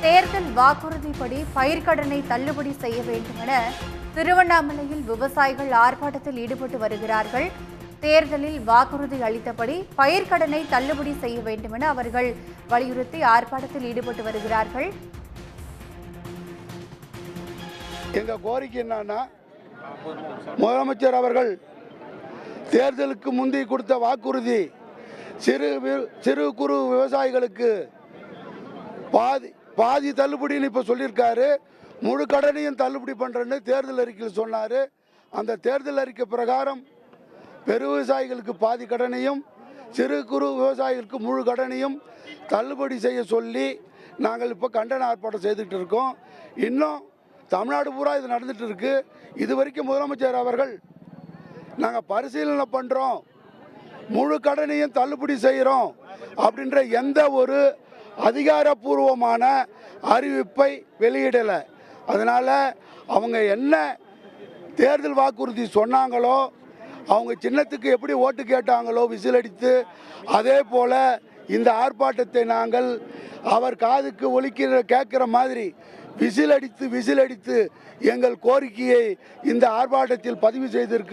தேர்தல் வாக்குறுதிப்படி பயிர்க்கடனை தள்ளுபடி செய்ய வேண்டும் என திருவண்ணாமலையில் விவசாயிகள் ஆர்ப்பாட்டத்தில் ஈடுபட்டு வருகிறார்கள். தேர்தலில் வாக்குறுதி அளித்தபடி பயிர்க்கடனை தள்ளுபடி செய்ய வேண்டும் என அவர்கள் வலியுறுத்தி ஆர்ப்பாட்டத்தில் ஈடுபட்டு வருகிறார்கள். எங்க கோரிக்கை என்னன்னா, முதலமைச்சர் அவர்கள் தேர்தலுக்கு முந்தி கொடுத்த வாக்குறுதி சிறு குறு விவசாயிகளுக்கு பாதி தள்ளுபடின்னு இப்போ சொல்லியிருக்காரு. முழு கடனையும் தள்ளுபடி பண்ணுறேன்னு தேர்தல் அறிக்கையில் சொன்னார். அந்த தேர்தல் அறிக்கை பிரகாரம் பெரு விவசாயிகளுக்கு பாதி கடனையும் சிறு குறு விவசாயிகளுக்கு முழு கடனையும் தள்ளுபடி செய்ய சொல்லி நாங்கள் இப்போ கண்டன ஆர்ப்பாட்டம் செய்துக்கிட்டு இருக்கோம். இன்னும் தமிழ்நாடு பூரா இது நடந்துட்டு இருக்கு. இது வரைக்கும் முதலமைச்சர் அவர்கள் நாங்கள் பரிசீலனை பண்ணுறோம், முழு கடனையும் தள்ளுபடி செய்கிறோம் அப்படின்ற எந்த ஒரு அதிகாரப்பூர்வமான அறிவிப்பை வெளியிடலை. அதனால் அவங்க என்ன தேர்தல் வாக்குறுதி சொன்னாங்களோ, அவங்க சின்னத்துக்கு எப்படி ஓட்டு கேட்டாங்களோ விசில் அடித்து, அதே போல் இந்த ஆர்ப்பாட்டத்தை நாங்கள் அவர் காதுக்கு கேட்குற மாதிரி விசில் அடித்து எங்கள் கோரிக்கையை இந்த ஆர்ப்பாட்டத்தில் பதிவு செய்திருக்கிறோம்.